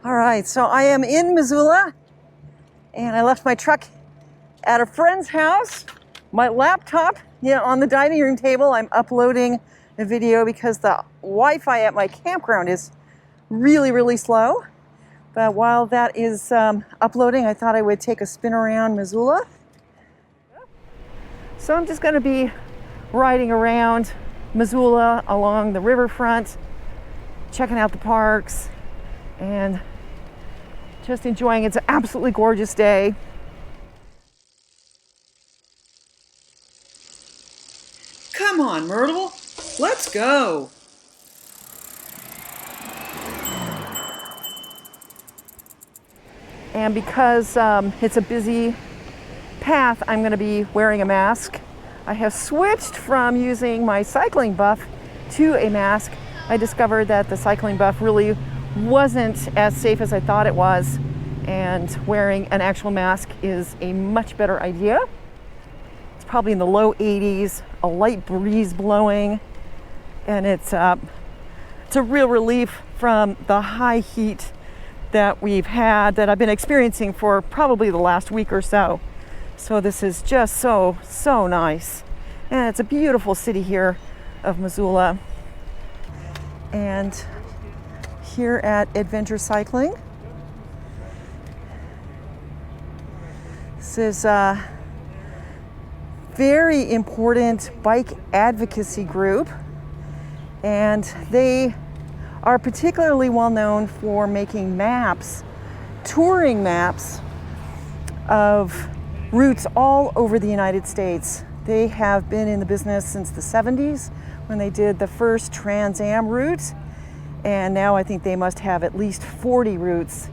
All right, so I am in Missoula, and I left my truck at a friend's house. My laptop, on the dining room table. I'm uploading a video because the Wi-Fi at my campground is really, really slow. But while that is uploading, I thought I would take a spin around Missoula. So I'm just going to be riding around Missoula along the riverfront, checking out the parks, and just enjoying it. It's an absolutely gorgeous day. Come on, Myrtle, let's go. And because it's a busy path, I'm going to be wearing a mask. I have switched from using my cycling buff to a mask. I discovered that the cycling buff really wasn't as safe as I thought it was, and wearing an actual mask is a much better idea. It's probably in the low 80s, a light breeze blowing, and it's a real relief from the high heat that we've had, that I've been experiencing for probably the last week or so. So this is just so nice. And it's a beautiful city here of Missoula. And here at Adventure Cycling, this is a very important bike advocacy group, and they are particularly well known for making maps, touring maps of routes all over the United States. They have been in the business since the 70s when they did the first Trans Am route, and now I think they must have at least 40 routes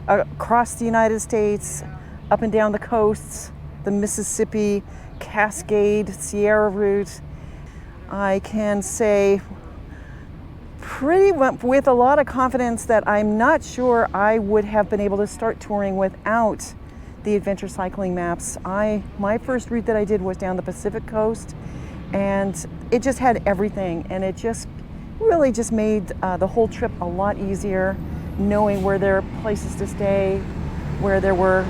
across the United States, up and down the coasts, the Mississippi, Cascade, Sierra route. I can say with a lot of confidence that I'm not sure I would have been able to start touring without the adventure cycling maps. My first route that I did was down the Pacific coast, and it just had everything, and it just really just made the whole trip a lot easier, knowing where there are places to stay, where there were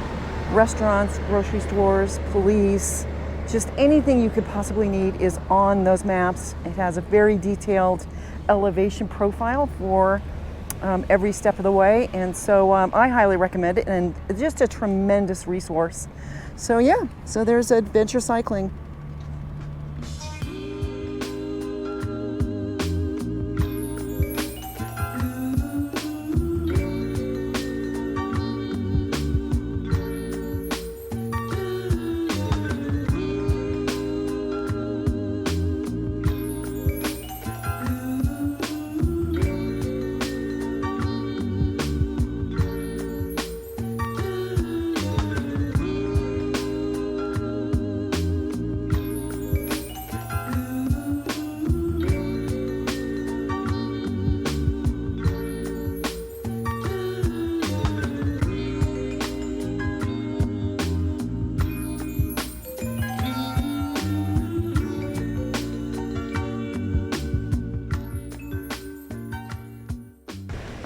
restaurants, grocery stores, police, just anything you could possibly need is on those maps. It has a very detailed elevation profile for every step of the way, and so I highly recommend it, and it's just a tremendous resource. So yeah, so there's adventure cycling.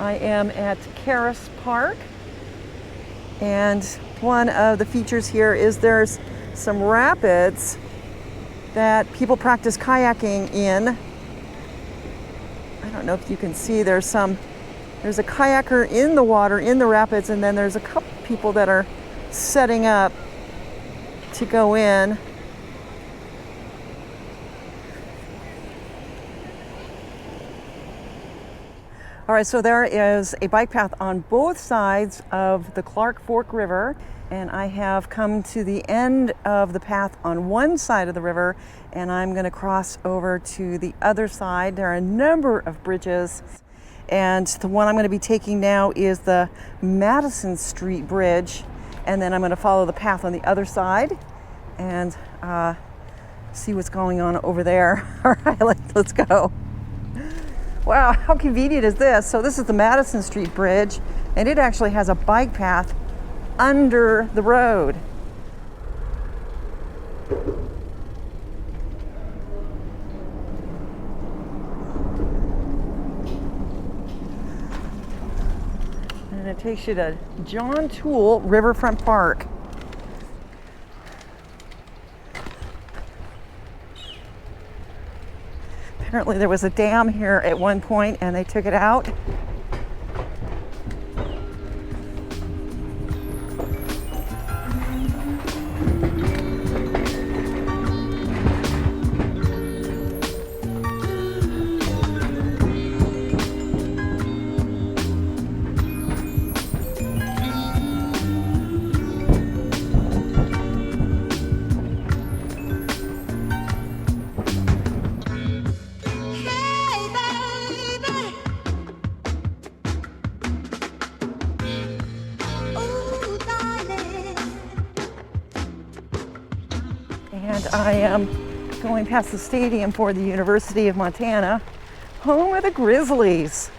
I am at Karis Park, and one of the features here is there's some rapids that people practice kayaking in. I don't know if you can see, there's a kayaker in the water in the rapids, and then there's a couple people that are setting up to go in. All right, so there is a bike path on both sides of the Clark Fork River, and I have come to the end of the path on one side of the river, and I'm going to cross over to the other side. There are a number of bridges, and the one I'm going to be taking now is the Madison Street Bridge, and then I'm going to follow the path on the other side and see what's going on over there. All right, let's go. Wow, how convenient is this? So this is the Madison Street Bridge, and it actually has a bike path under the road. And it takes you to John Toole Riverfront Park. Apparently there was a dam here at one point and they took it out. And I am going past the stadium for the University of Montana, home of the Grizzlies.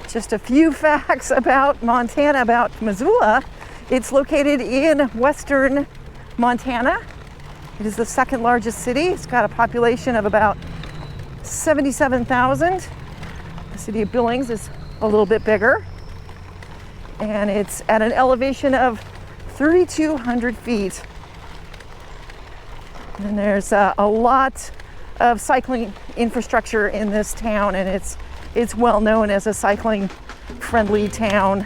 Just a few facts about Montana, about MIssoula. It's located in western Montana. It is the second largest city. It's got a population of about 77,000. The city of Billings is a little bit bigger. And it's at an elevation of 3,200 feet. And there's a lot of cycling infrastructure in this town, and it's well known as a cycling friendly town.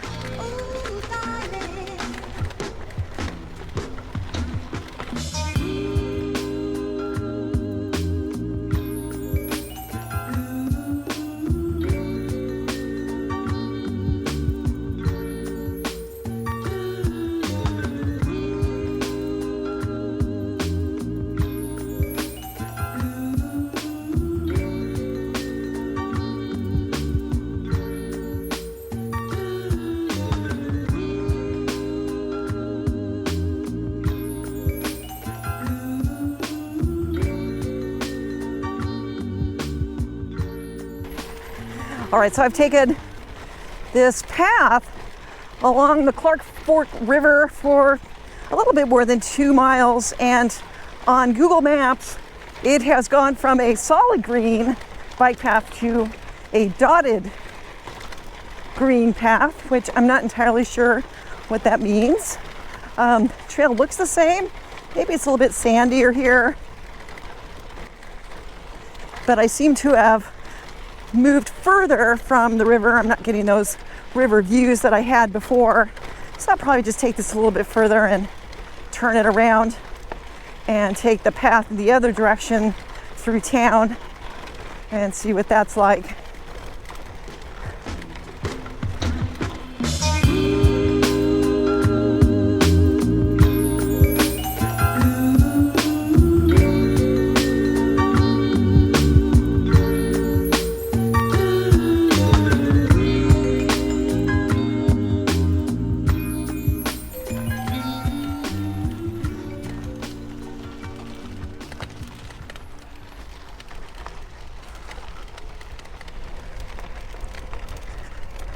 All right, so I've taken this path along the Clark Fork River for a little bit more than 2 miles, and on Google Maps, it has gone from a solid green bike path to a dotted green path, which I'm not entirely sure what that means. Trail looks the same. Maybe it's a little bit sandier here, but I seem to have moved further from the river. I'm not getting those river views that I had before. So I'll probably just take this a little bit further and turn it around and take the path in the other direction through town and see what that's like.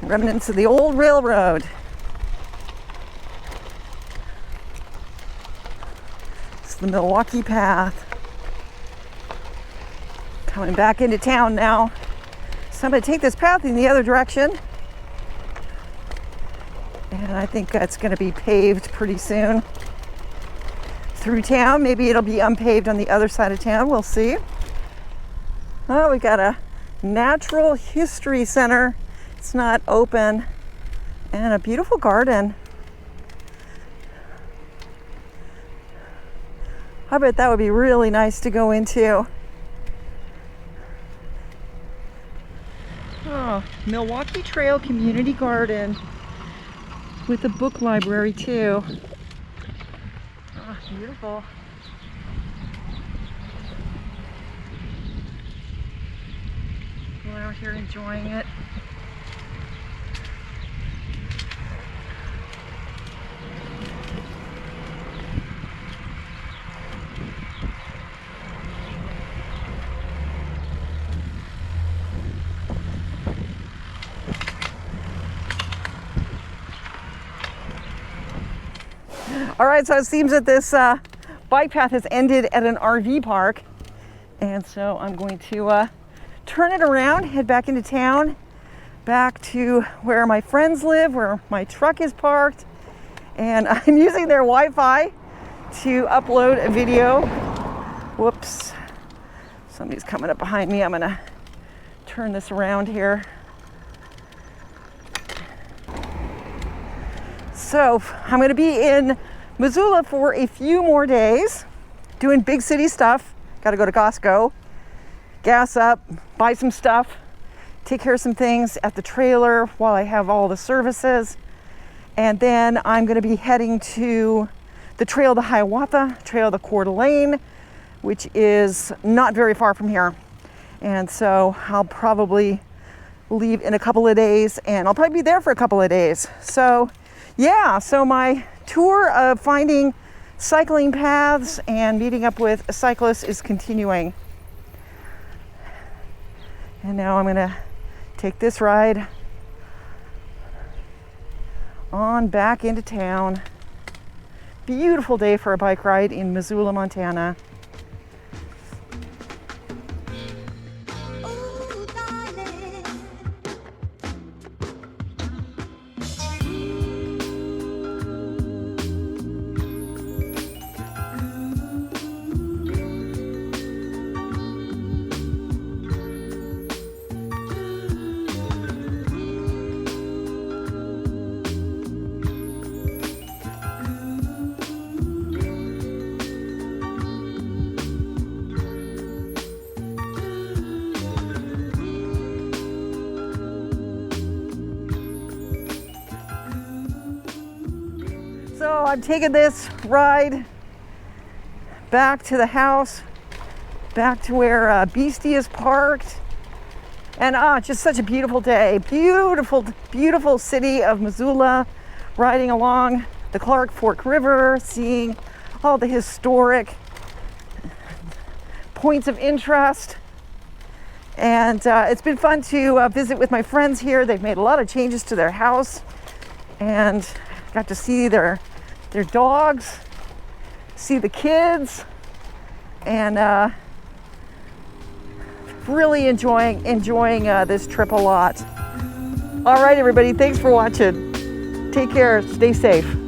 Remnants of the old railroad. It's the Milwaukee Path. Coming back into town now. So I'm going to take this path in the other direction. And I think that's going to be paved pretty soon through town. Maybe it'll be unpaved on the other side of town. We'll see. Oh, we got a natural history center. It's not open, and a beautiful garden. I bet that would be really nice to go into. Oh, Milwaukee Trail Community Garden with a book library too. Oh, beautiful. We're out here enjoying it. All right, so it seems that this bike path has ended at an RV park, and so I'm going to turn it around, head back into town, back to where my friends live, where my truck is parked. And I'm using their Wi-Fi to upload a video. Whoops. Somebody's coming up behind me. I'm gonna turn this around here. So I'm gonna be in Missoula for a few more days, doing big city stuff. Gotta go to Costco, gas up, buy some stuff, take care of some things at the trailer while I have all the services. And then I'm gonna be heading to the Trail to Hiawatha, Trail to Coeur d'Alene, which is not very far from here. And so I'll probably leave in a couple of days, and I'll probably be there for a couple of days. So yeah, so my tour of finding cycling paths and meeting up with cyclists is continuing. And now I'm gonna take this ride on back into town. Beautiful day for a bike ride in Missoula, Montana. So I'm taking this ride back to the house, back to where Beastie is parked. And just such a beautiful day. Beautiful, beautiful city of Missoula, riding along the Clark Fork River, seeing all the historic points of interest. And it's been fun to visit with my friends here. They've made a lot of changes to their house, and got to see their dogs, see the kids, and really enjoying this trip a lot. All right, everybody, thanks for watching. Take care, stay safe.